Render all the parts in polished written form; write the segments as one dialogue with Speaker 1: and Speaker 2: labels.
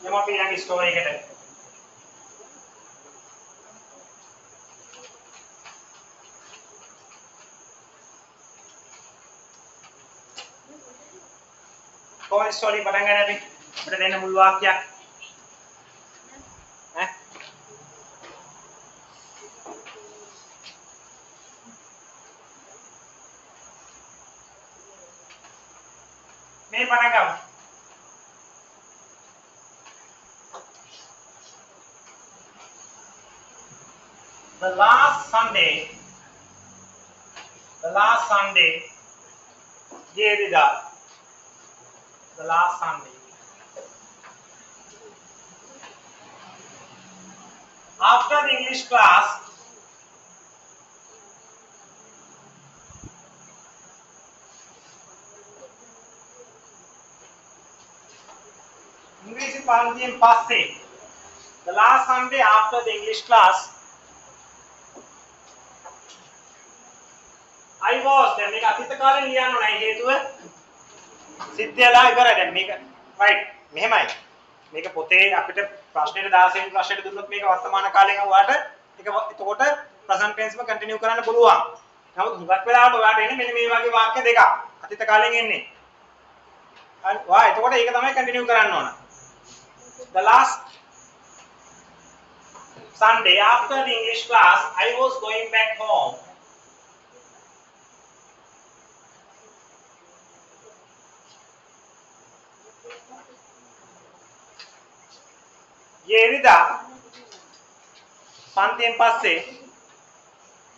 Speaker 1: යමු අපි ඊළඟ ස්ටෝරි එකට. කොහොමද ස්ටෝරි පටන් ගන්න අපි? අපිට දෙන්න මුල් වාක්‍යයක්. ඈ මේ පටන් ගමු. The last Sunday, Yerida. The last Sunday. After the English class, English පාන්තියෙන් පස්සේ, the last Sunday after the English class, I was දැන් මේක අතීත කාලේ ලියන්න ඕනේ හේතුව සිද්ධියලා ඉවරයි දැන් මේක right මෙහෙමයි මේක පොතේ අපිට ප්‍රශ්නෙට 16 වෙනි ප්‍රශ්නෙට දුන්නොත් මේක වර්තමාන කාලයෙන් අහුවාට ඒක එතකොට present tense එක continue කරන්න පුළුවන්. නමුත් හුඟක් වෙලාවට ඔයාලට එන්නේ මෙන්න මේ වගේ වාක්‍ය දෙකක් අතීත කාලෙන් එන්නේ. හරි වා එතකොට ඒක තමයි continue කරන්න ඕන. The last Sunday after the English class I was going back home. Yerida පන්තියෙන් පස්සේ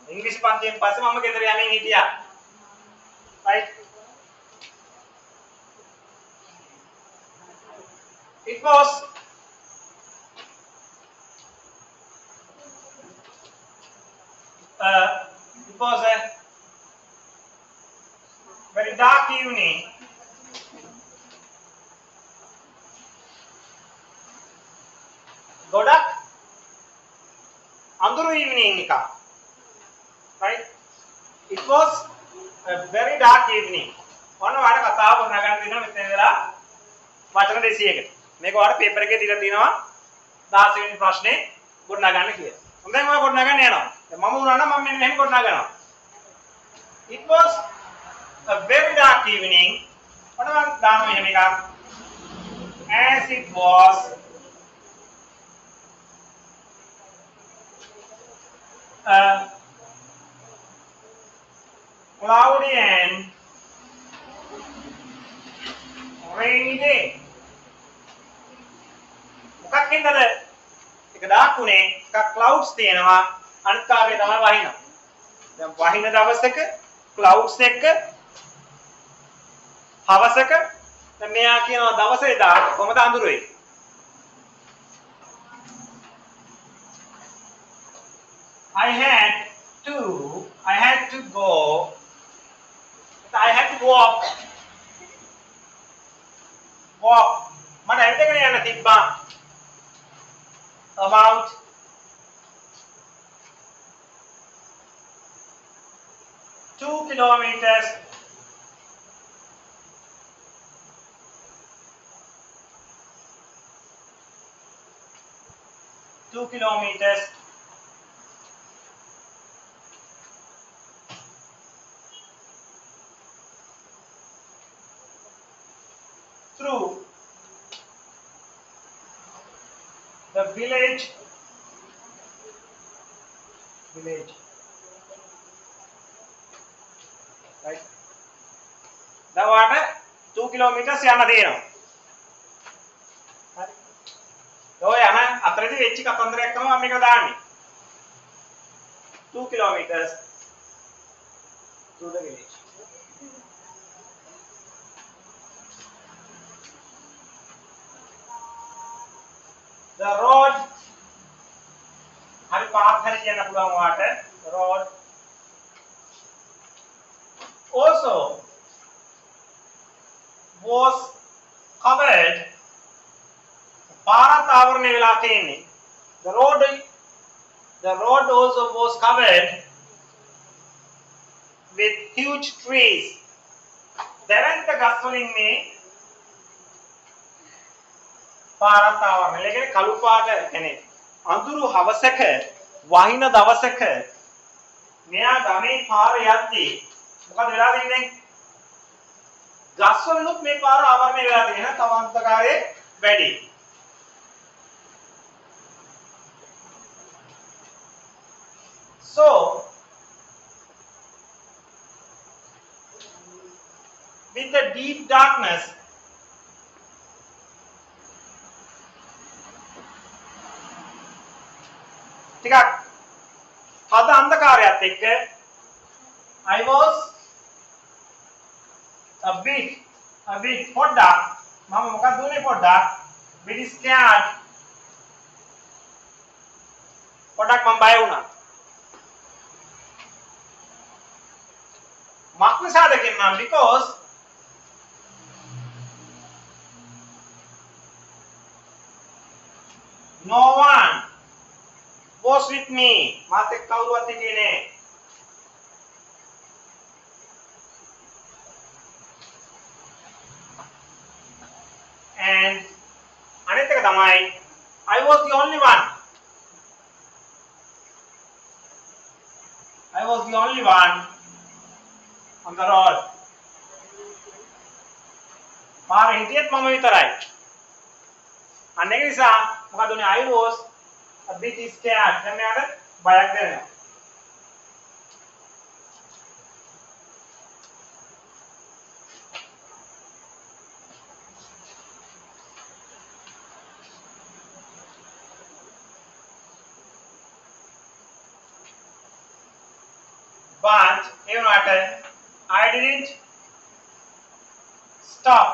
Speaker 1: ඉංග්‍රීසි පන්තියෙන් පස්සේ මම ගෙදර යමින් හිටියා. right it was a very dark evening. ගොඩක් අඳුරු evening එක. right it was a very dark evening. ඔන්න ඔයාලට කතාව ගොඩනගන්න දෙනවා මෙතන ඉඳලා වචන 200කට. මේක ඔයාලට පේපර් එකේ දීලා තිනවා 16 වෙනි ප්‍රශ්නේ ගොඩනගන්න කියලා. හොඳයි මම ගොඩනගන්න යනවා. දැන් මම උනා නම් මම මෙන්න මෙහෙම ගොඩනගනවා. it was a very dark evening. ඔන්න මම දානවා මෙහෙම එකක්. as it was cloudy and rainy day. මොකක් හින්දාද? ඒක ඩාර්ක් උනේ. එකක් clouds තියෙනවා. අනිත් කාර්යය තමයි වහිනවා. දැන් වහින දවසක clouds එක්ක හවසක දැන් මෙයා කියනවා දවසේ දා කොහමද අඳුරේ? I had to walk මට ඇවිදගෙන යන්න තිබ්බා about 2 kilometers through the village right දැන් වාට 2 kilometers යන්න තියෙනවා. හරි. ඔය යන අතරේදී වෙච්ච කතන්දරයක් තමයි මම මේක දාන්නේ. 2 kilometers through the village. The road hari path hari කියන්න පුළුවන් වාට road also was covered පාරත් ආවරණය වෙලා තියෙන්නේ. The road also was covered with huge trees. දැවැන්ත ගස් වලින් මේ පාරත් ආවරණය. ඒ කියන්නේ කළු පාට කියන්නේ අඳුරු හවසක වහින දවසක මෙයා ගමේ පාර යද්දී මොකද වෙලා තින්නේ? ගස් වලිනුත් මේ පාර ආවරණය වෙලා තියෙන තව අන්ධකාරයේ වැඩි. So with the deep darkness ටිකක් හද අන්ධකාරයත් එක්ක I was a bit පොඩ්ඩක් මම මොකක්ද උනේ පොඩ්ඩක් bit scared පොඩ්ඩක් මම බය වුණා මක්නිසාද කියනවා because no one was with me මාත් එක්ක කවුරුවත් හිටියේ නෑ and අනිත් එක තමයි I was the only one on the road පාරේ හිටියෙත් මම විතරයි අන්න ඒක නිසා මොකද උනේ I was a bit scared දැන් මෙයාට බයක් දැනෙනවා but even after I didn't stop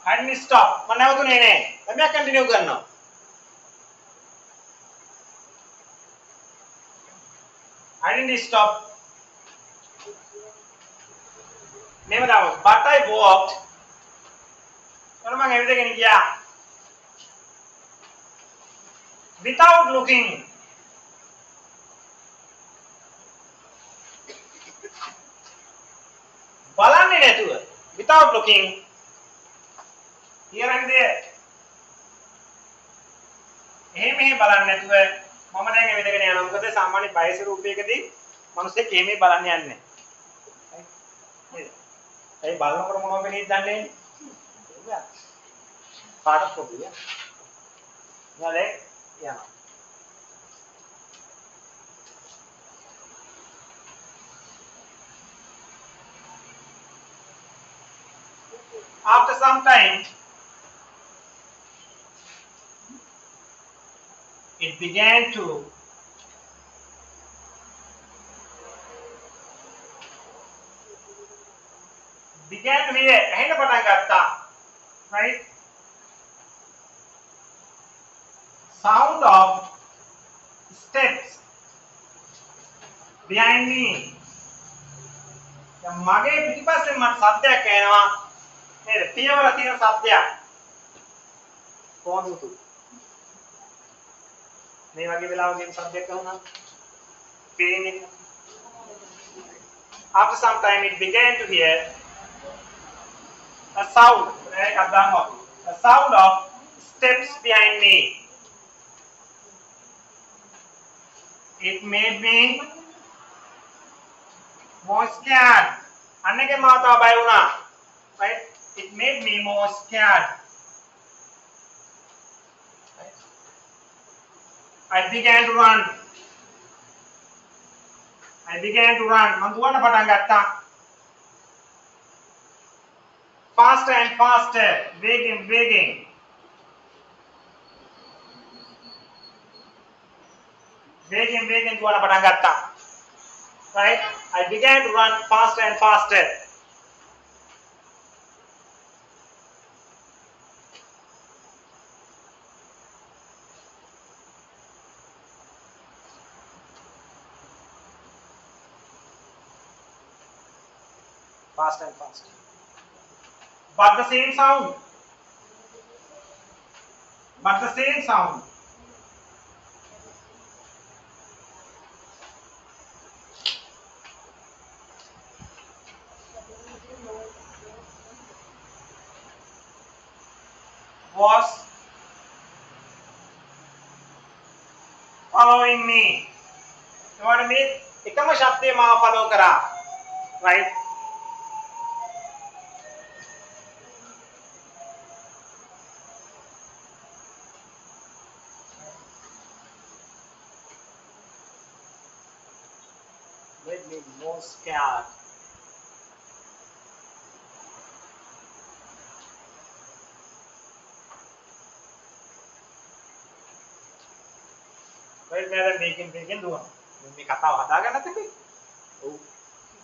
Speaker 1: මම නැවතුනේ නෑ දැන් මම කන්ටිනියු කරනවා I didn't stop මේව දාමු but I walked මම ඇවිදගෙන ගියා without looking බලන්නේ නැතුව without looking here and there එහෙම බලන්නේ නැතුව මම දැන් එවිදගෙන යනවා මොකද සාමාන්‍ය බයස රූපයකදී මිනිස්සෙක් එහෙම බලන්න යන්නේ නැහැ ඒ බලනකොට මොනවද වෙන්නේ දන්නේ නැහැ පාඩම් කොපිය නේද යනවා after some time it began to hear ඇහෙන්න පටන් ගත්තා right sound of steps behind me දැන් මගේ පිටිපස්සෙන් මට සද්දයක් ඇහෙනවා නේද පියවර තියෙන සද්දයක් කොහොමද මේ වගේ වෙලාවකින් සද්දයක් අහුණා පේන්නේ after some time it began to hear a sound of steps behind me it made me more scared අන්නේගේ මාතාව බය වුණා right it made me more scared I began to run මම දුවන්න පටන් ගත්තා faster and faster වේගෙන් දුවන්න පටන් ගත්තා right I began to run faster and faster faster and faster but the same sound was following me. එතකොට මේ එකම ශබ්දේ මාව follow කරා. right? Made me more scared. right නේද මේකෙන් දුවන මේ කතාව හදාගන්නත් එපේ ඔව්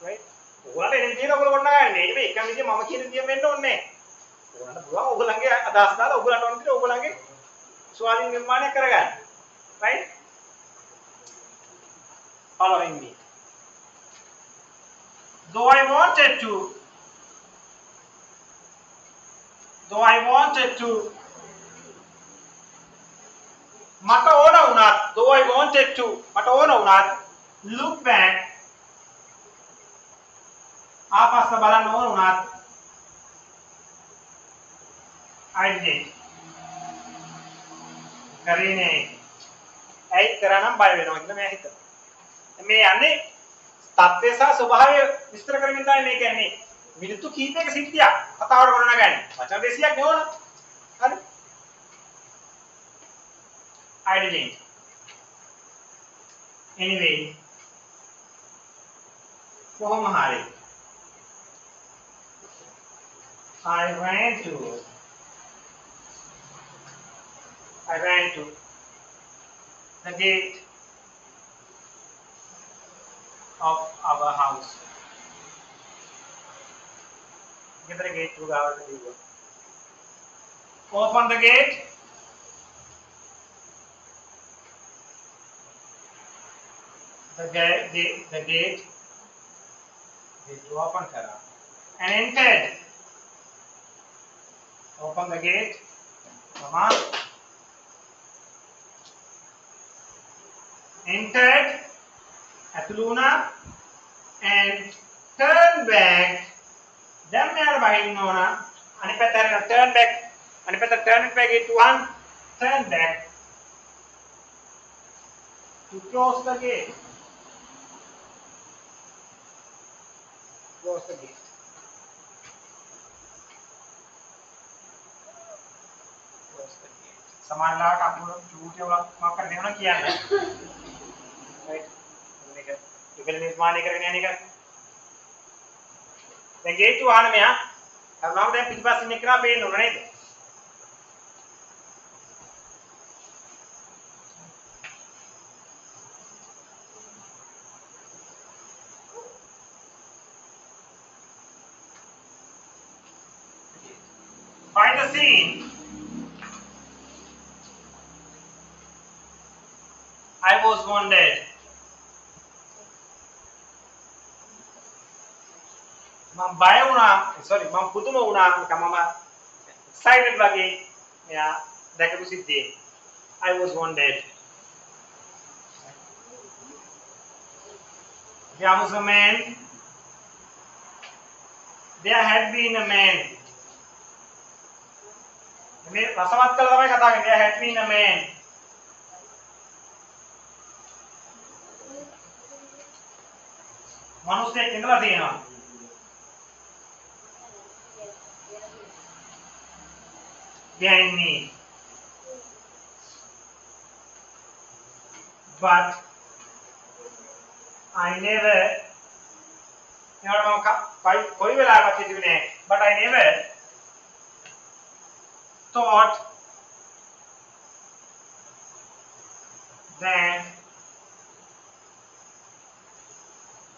Speaker 1: right ඔයාලට එන්නේ තියෙන ඔයගොල්ලෝ කොන්න ගන්න මේක මේ එකම විදිය මම කියන විදිය වෙන්න ඕනේ නැහැ ඔයාලට පුළුවන් ඔයගොල්ලන්ගේ අදහස් දාලා ඔයගොල්ලන්ට ඕන විදිහට ඔයගොල්ලන්ගේ ස්වාධීන නිර්මාණය කරගන්න right following me though I wanted to මට ඕන වුණත් though I wanted to මට ඕන වුණත් look back ආපස්ස බලන්න ඕන වුණත් I didn't කරේ නෑ ඇයි කරානම් බය වෙනවා කියලා මම හිතුවා මේ යන්නේ තත්ත්වය සහ ස්වභාවය විස්තර කරමින් තමයි මේ කියන්නේ මිනිත්තු කීපයක සිද්ධියක් කතාවට ගොඩනගන්නේ වචන 200ක් නෙවන හරි I didn't. Anyway, කොහොම හරි I ran to the gate of our house. ගෙදර ගේට් එක ගාවට ගියා. Open the gate. The gate open kara and entered. Open the gate. Come on. Entered Atuluna and turn back. Then we are behind Nona. Anipata turn back. Anipata turn back into one. Turn back to close the gate. Close the gate. Close the gate. समान लाट आप लोग झूठे वाला माफ कर देना किया है right तो पहले निर्माण नहीं करने आने का දැන් ගේට්ටුව වහන මෙයා කරනවා දැන් පිටිපස්සින් එක්කලා පේන්න ඕන නේද by the scene I was wounded මම බය වුණා sorry මම පුදුම වුණා නිකන් මම excited වගේ මෙයා දැකපු සිද්ධියේ I was wounded there was a man there had been a man මේ රසවත් කළා තමයි කතා කරන්නේ there had been a man මනුස්සයෙක් ඉඳලා තියෙනවා behind me but I never कोई वेलावत हितुने but I never thought that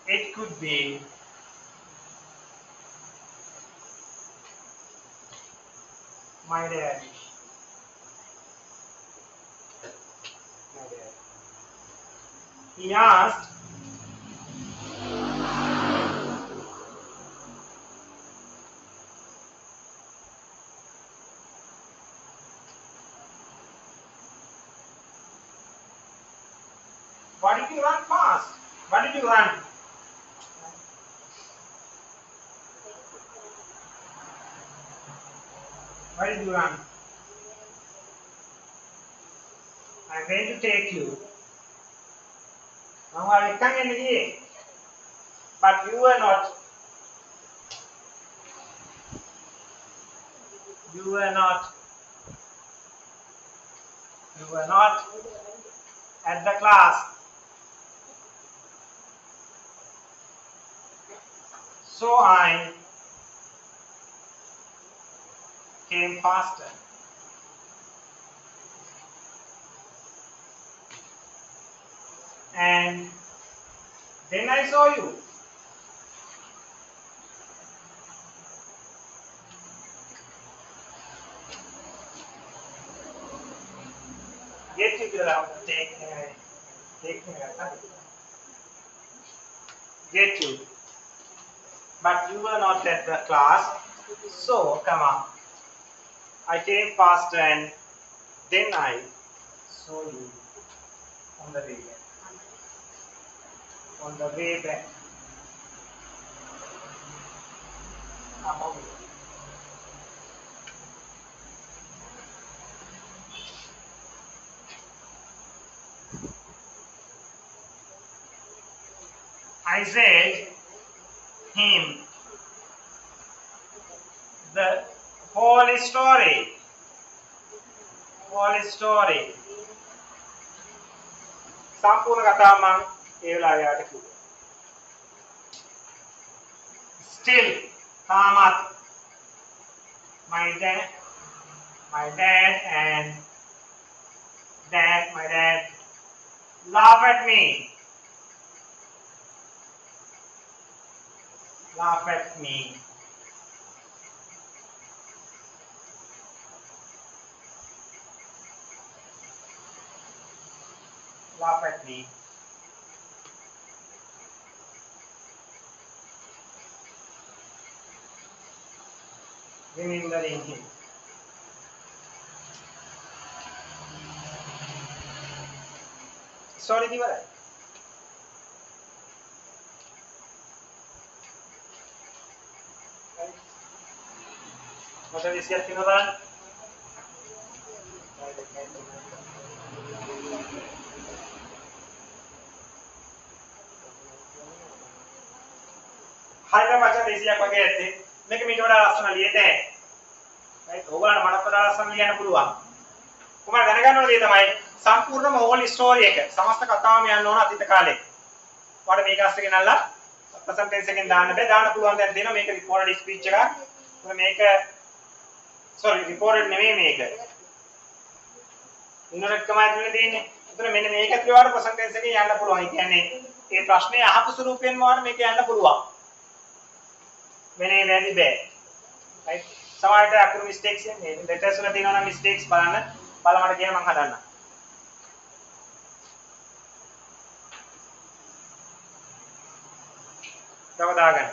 Speaker 1: it could be my dad. He asked, why did you run fast? Why did you run? Why did you run? I'm going to take you. මම ඔයාලට එක්කන් එන්න ගියේ. But you were not. You were not. You were not at the class. So I came faster. And then I saw you. Get you to take get you. But you were not at the class. So come on. I came faster and then I saw you on the way back. On the way back. I said him the whole story. Whole story. සම්පූර්ණ කතාව මම ඒ වෙලාවේ යාට කිව්වා. Still තාමත් my dad my dad laugh at me. Laugh at me. Laugh at me. Remembering him. Sorry, Divara. What are you saying, Nolan? හරියට වචන 200ක් වගේ ඇත්තේ. මේක මීට වඩා ලස්සන ලියද නැහැ. right? ඕගොල්ලන්ට මඩක් වඩා ලස්සන ලියන්න පුළුවන්. කොහොමද දැනගන්න ඕනේ තමයි සම්පූර්ණම whole story එක. සමස්ත කතාවම යන්න ඕන අතීත කාලේ. ඔයාලට මේක අස්සේ ගෙනල්ලා present tense එකෙන් දාන්න බෑ. දාන්න පුළුවන් දැන් දෙනවා මේක recorded speech එකක්. මේක sorry recorded නෙමෙයි මේක. ඉන්නරක් තමයි ඇතුලේ තියෙන්නේ. ඒතර මෙන්න මේක ඇතුලේ ඔයාලට present tense එකෙන් යන්න පුළුවන්. ඒ කියන්නේ මේ ප්‍රශ්නේ අහපු ස්වරූපයෙන්ම ඔයාලට මේක යන්න පුළුවන්. වෙනේ වැදි බෑ. right? සමහරට අකුරු mistakes එන්නේ. letters වල තියෙනවා නම් mistakes බලන්න. බලමඩ කියන මම හදන්නම්. තව දාගන්න.